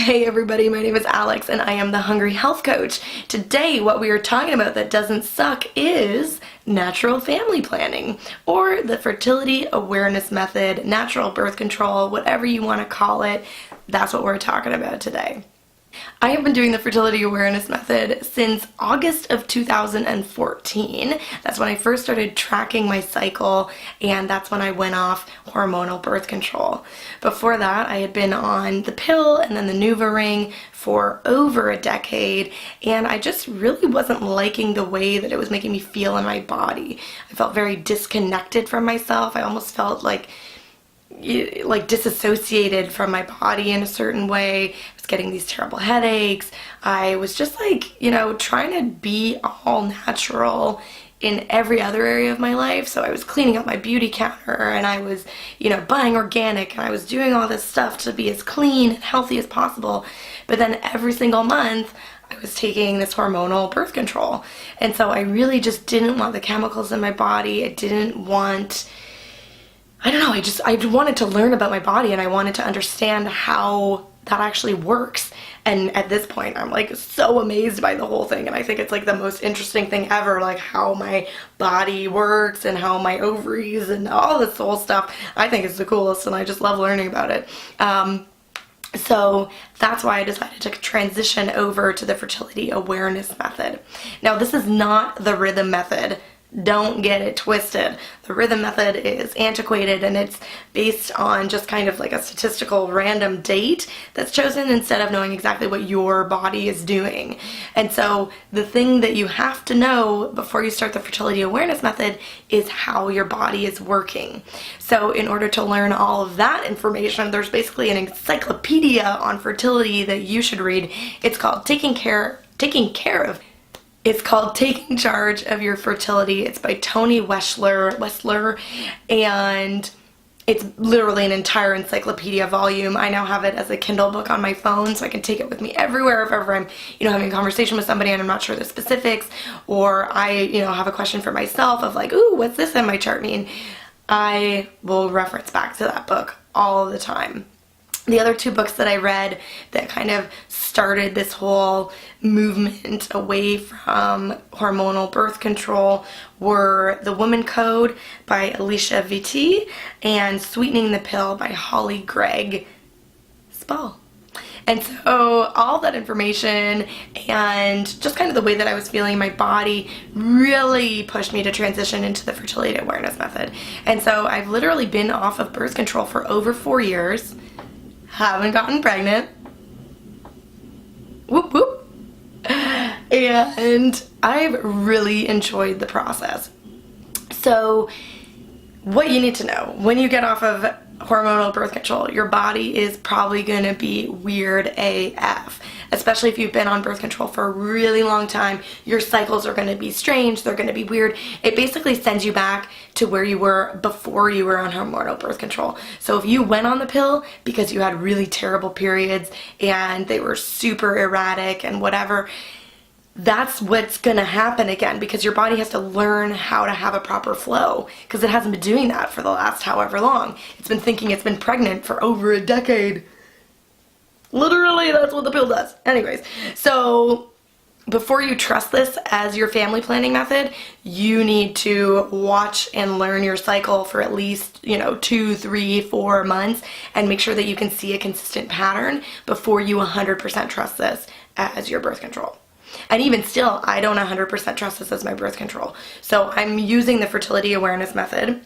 Hey everybody, my name is Alex and I am the Hungry Health Coach. Today what we are talking about that doesn't suck is natural family planning, or the fertility awareness method, natural birth control, whatever you want to call it. That's what we're talking about today. I have been doing the fertility awareness method since August of 2014. That's when I first started tracking my cycle, and that's when I went off hormonal birth control. Before that, I had been on the pill and then the NuvaRing for over a decade, and I just really wasn't liking the way that it was making me feel in my body. I felt very disconnected from myself. I almost felt like disassociated from my body in a certain way. I was getting these terrible headaches. I was just trying to be all natural in every other area of my life. So I was cleaning up my beauty counter, and I was, buying organic, and I was doing all this stuff to be as clean and healthy as possible. But then every single month, I was taking this hormonal birth control. And so I really just didn't want the chemicals in my body. I wanted to learn about my body, and I wanted to understand how that actually works. And at this point, I'm so amazed by the whole thing, and I think it's the most interesting thing ever, how my body works and how my ovaries and all this whole stuff. I think it's the coolest, and I just love learning about it. So that's why I decided to transition over to the fertility awareness method. Now, this is not the rhythm method. Don't get it twisted. The rhythm method is antiquated, and it's based on just kind of a statistical random date that's chosen instead of knowing exactly what your body is doing. And so the thing that you have to know before you start the fertility awareness method is how your body is working. So in order to learn all of that information, there's basically an encyclopedia on fertility that you should read. It's called Taking Charge of Your Fertility. It's by Tony Wessler, and it's literally an entire encyclopedia volume. I now have it as a Kindle book on my phone, so I can take it with me everywhere if ever I'm, having a conversation with somebody and I'm not sure the specifics, or I, have a question for myself of ooh, what's this in my chart mean? I will reference back to that book all the time. The other two books that I read that kind of started this whole movement away from hormonal birth control were The Woman Code by Alicia Vitti and Sweetening the Pill by Holly Gregg Spall. And so all that information and just kind of the way that I was feeling in my body really pushed me to transition into the fertility awareness method. And so I've literally been off of birth control for over 4 years. Haven't gotten pregnant. Whoop whoop. And I've really enjoyed the process. So what you need to know, when you get off of hormonal birth control, your body is probably going to be weird AF. Especially if you've been on birth control for a really long time, your cycles are going to be strange, they're going to be weird. It basically sends you back to where you were before you were on hormonal birth control. So if you went on the pill because you had really terrible periods and they were super erratic and whatever, that's what's going to happen again, because your body has to learn how to have a proper flow, because it hasn't been doing that for the last however long. It's been thinking it's been pregnant for over a decade. Literally, that's what the pill does. Anyways, so before you trust this as your family planning method, you need to watch and learn your cycle for at least, 2, 3, 4 months, and make sure that you can see a consistent pattern before you 100% trust this as your birth control. And even still, I don't 100% trust this as my birth control. So I'm using the fertility awareness method.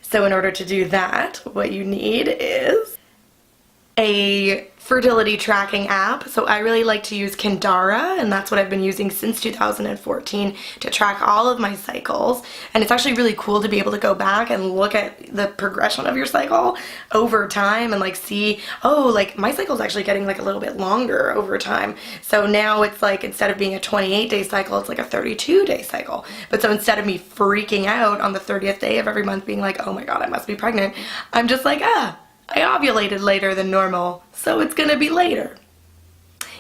So in order to do that, what you need is a fertility tracking app. So I really like to use Kindara, and that's what I've been using since 2014 to track all of my cycles. And it's actually really cool to be able to go back and look at the progression of your cycle over time and see, oh, my cycle's actually getting a little bit longer over time. So now it's instead of being a 28-day cycle, it's a 32-day cycle. But so instead of me freaking out on the 30th day of every month being oh my God, I must be pregnant, I'm just I ovulated later than normal, so it's gonna be later.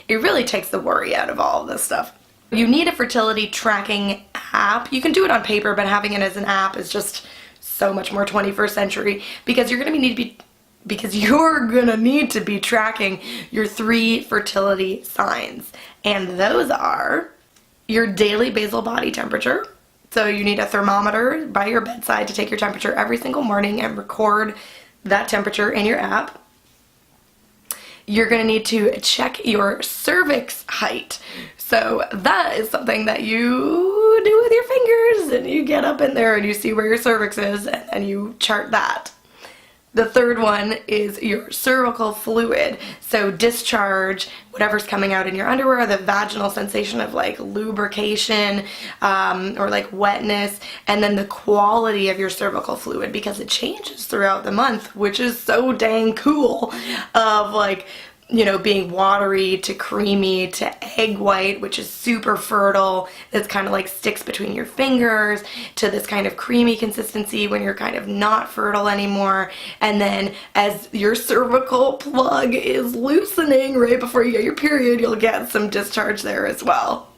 It really takes the worry out of all of this stuff. You need a fertility tracking app. You can do it on paper, but having it as an app is just so much more 21st century, because you're gonna need to be because you're gonna need to be tracking your 3 fertility signs. And those are your daily basal body temperature. So you need a thermometer by your bedside to take your temperature every single morning and record that temperature in your app. You're going to need to check your cervix height. So that is something that you do with your fingers, and you get up in there and you see where your cervix is, and you chart that. The third one is your cervical fluid. So discharge, whatever's coming out in your underwear, the vaginal sensation of like lubrication or like wetness, and then the quality of your cervical fluid, because it changes throughout the month, which is so dang cool, of like, you know, being watery to creamy to egg white, which is super fertile. It's kind of like sticks between your fingers, to this kind of creamy consistency when you're kind of not fertile anymore. And then as your cervical plug is loosening right before you get your period, you'll get some discharge there as well.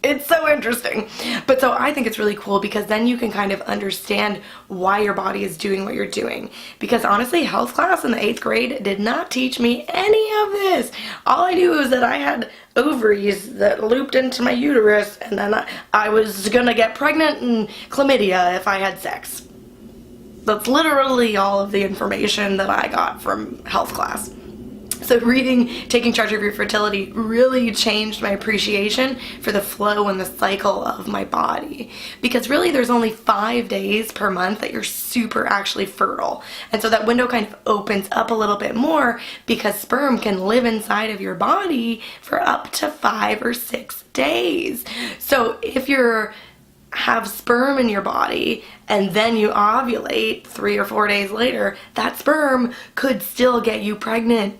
It's so interesting. But so I think it's really cool, because then you can kind of understand why your body is doing what you're doing. Because honestly, health class in the 8th grade did not teach me any of this. All I knew was that I had ovaries that looped into my uterus, and then I was gonna get pregnant and chlamydia if I had sex. That's literally all of the information that I got from health class. So reading Taking Charge of Your Fertility really changed my appreciation for the flow and the cycle of my body. Because really there's only 5 days per month that you're super actually fertile. And so that window kind of opens up a little bit more, because sperm can live inside of your body for up to 5 or 6 days. So if you're have sperm in your body and then you ovulate 3 or 4 days later, that sperm could still get you pregnant.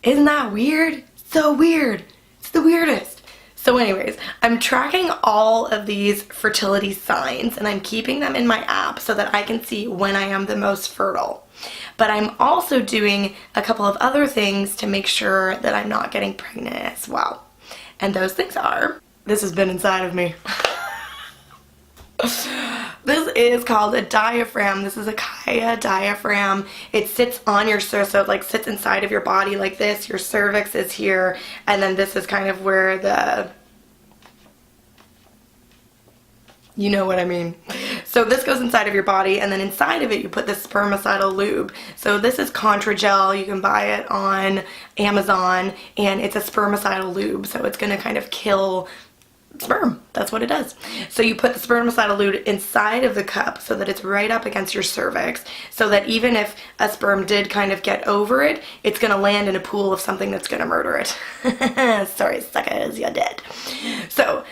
Isn't that weird? So weird. It's the weirdest. So anyways, I'm tracking all of these fertility signs, and I'm keeping them in my app so that I can see when I am the most fertile. But I'm also doing a couple of other things to make sure that I'm not getting pregnant as well. And those things are, this has been inside of me. This is called a diaphragm. This is a caya diaphragm. It sits on your cervix, so it like sits inside of your body like this. Your cervix is here, and then this is kind of where the, you know what I mean. So this goes inside of your body, and then inside of it you put this spermicidal lube. So this is Contragel. You can buy it on Amazon, and it's a spermicidal lube, so it's going to kind of kill sperm. That's what it does. So you put the spermicidal lube inside of the cup so that it's right up against your cervix, so that even if a sperm did kind of get over it, it's going to land in a pool of something that's going to murder it. Sorry, suckers, you're dead. So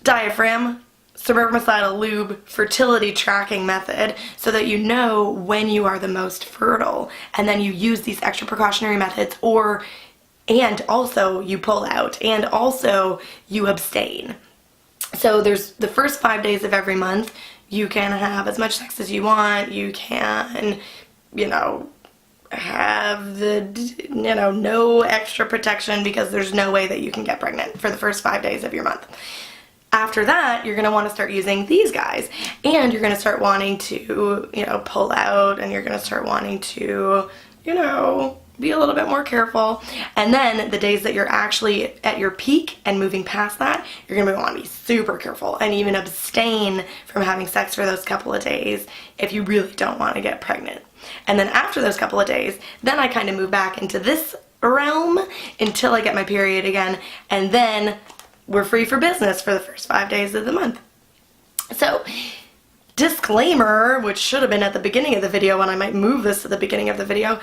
diaphragm, spermicidal lube, fertility tracking method, so that you know when you are the most fertile, and then you use these extra precautionary methods, and also you pull out, and also you abstain. So there's the first 5 days of every month, you can have as much sex as you want, you can, have no extra protection, because there's no way that you can get pregnant for the first 5 days of your month. After that, you're going to want to start using these guys, and you're going to start wanting to, pull out, and you're going to start wanting to, be a little bit more careful. And then the days that you're actually at your peak and moving past that, you're going to want to be super careful and even abstain from having sex for those couple of days if you really don't want to get pregnant. And then after those couple of days, then I kind of move back into this realm until I get my period again, and then we're free for business for the first 5 days of the month. So, disclaimer, which should have been at the beginning of the video, and I might move this to the beginning of the video,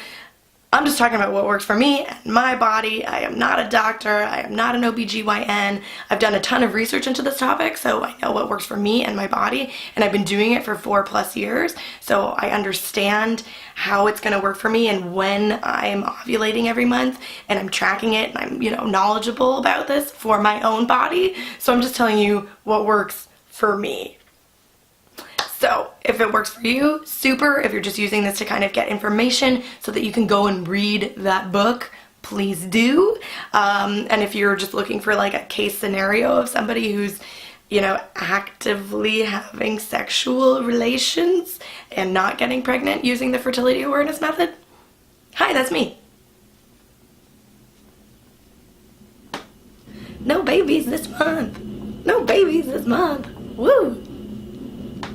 I'm just talking about what works for me and my body. I am not a doctor. I am not an OBGYN. I've done a ton of research into this topic, so I know what works for me and my body, and I've been doing it for 4+ years, so I understand how it's going to work for me and when I'm ovulating every month, and I'm tracking it, and I'm, knowledgeable about this for my own body, so I'm just telling you what works for me. So if it works for you, super. If you're just using this to kind of get information so that you can go and read that book, please do. And if you're just looking for like a case scenario of somebody who's, actively having sexual relations and not getting pregnant using the fertility awareness method, Hi, that's me. No babies this month. No babies this month. Woo!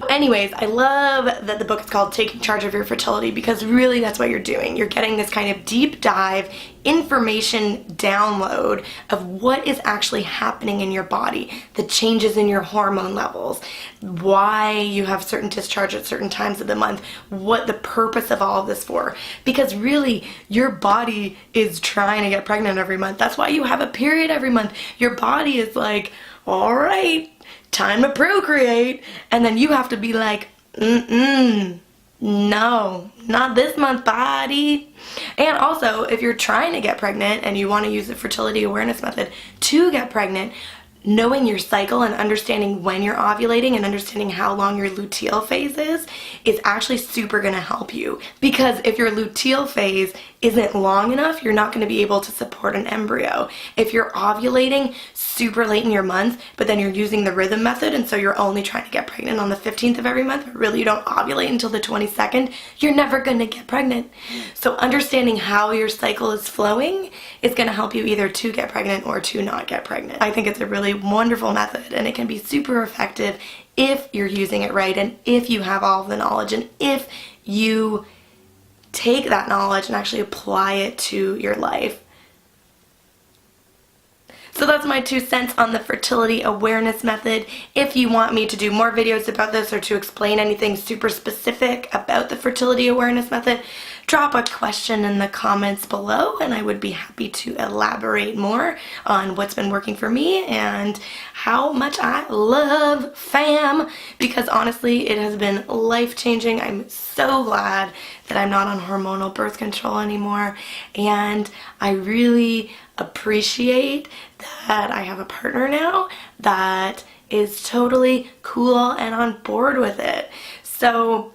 Anyways, I love that the book is called Taking Charge of Your Fertility, because really that's what you're doing. You're getting this kind of deep dive information download of what is actually happening in your body, the changes in your hormone levels, why you have certain discharge at certain times of the month, what the purpose of all of this for. Because really, your body is trying to get pregnant every month. That's why you have a period every month. Your body is like, all right, time to procreate, and then you have to be like, no, not this month, body. And also, if you're trying to get pregnant and you want to use the fertility awareness method to get pregnant, knowing your cycle and understanding when you're ovulating and understanding how long your luteal phase is actually super going to help you. Because if your luteal phase isn't long enough, you're not going to be able to support an embryo. If you're ovulating super late in your month, but then you're using the rhythm method, and so you're only trying to get pregnant on the 15th of every month, but really you don't ovulate until the 22nd, you're never going to get pregnant. So understanding how your cycle is flowing is going to help you either to get pregnant or to not get pregnant. I think it's a really wonderful method, and it can be super effective if you're using it right, and if you have all of the knowledge, and if you take that knowledge and actually apply it to your life. So that's my 2 cents on the fertility awareness method. If you want me to do more videos about this or to explain anything super specific about the fertility awareness method, drop a question in the comments below and I would be happy to elaborate more on what's been working for me and how much I love FAM, because honestly it has been life-changing. I'm so glad that I'm not on hormonal birth control anymore, and I really appreciate that I have a partner now that is totally cool and on board with it. So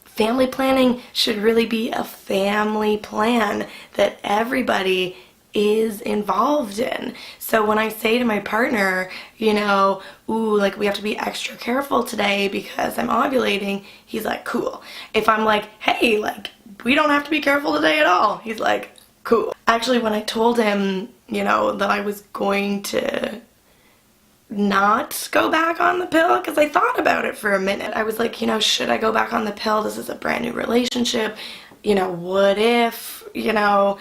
family planning should really be a family plan that everybody is involved in. So when I say to my partner, you know, ooh, like we have to be extra careful today because I'm ovulating, he's like, cool. If I'm like, hey, like we don't have to be careful today at all, he's like, cool. Actually, when I told him, you know, that I was going to not go back on the pill, because I thought about it for a minute. I was like, you know, should I go back on the pill? This is a brand new relationship. You know, what if, you know?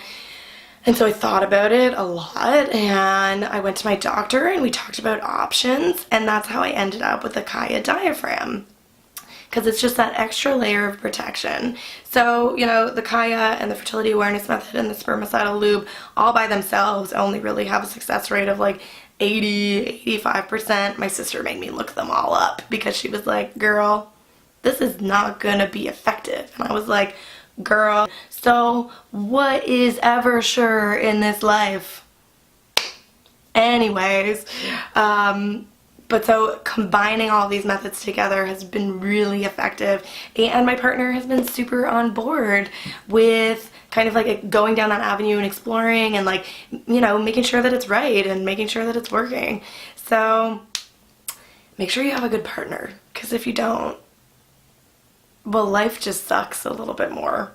And so I thought about it a lot, and I went to my doctor and we talked about options, and that's how I ended up with the caya diaphragm, because it's just that extra layer of protection. So, you know, the caya and the fertility awareness method and the spermicidal lube all by themselves only really have a success rate of like 80-85%. My sister made me look them all up because she was like, girl, this is not gonna be effective. And I was like, girl, so what is ever sure in this life? Anyways, but so combining all these methods together has been really effective, and my partner has been super on board with kind of like going down that avenue and exploring and like, you know, making sure that it's right and making sure that it's working. So make sure you have a good partner, because if you don't, well, life just sucks a little bit more,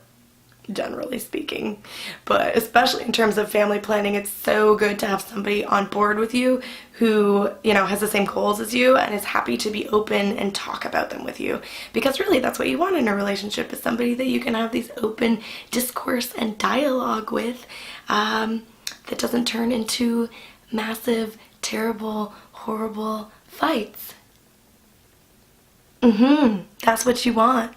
generally speaking. But especially in terms of family planning, it's so good to have somebody on board with you who, you know, has the same goals as you and is happy to be open and talk about them with you. Because really that's what you want in a relationship, is somebody that you can have these open discourse and dialogue with, that doesn't turn into massive, terrible, horrible fights. That's what you want.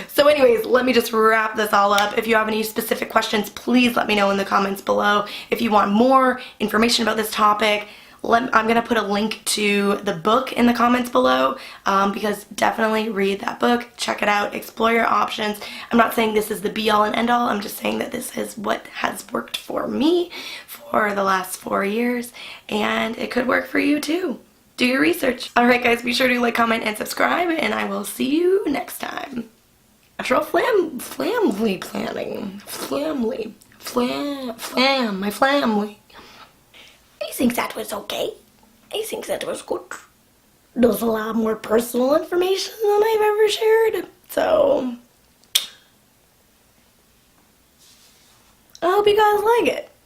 So anyways, let me just wrap this all up. If you have any specific questions, please let me know in the comments below. If you want more information about this topic, I'm going to put a link to the book in the comments below, because definitely read that book, check it out, explore your options. I'm not saying this is the be all and end all, I'm just saying that this is what has worked for me for the last 4 years, and it could work for you too. Do your research. Alright guys, be sure to like, comment, and subscribe, and I will see you next time. Natural family planning. My family. I think that was okay. I think that was good. There's a lot more personal information than I've ever shared. So, I hope you guys like it.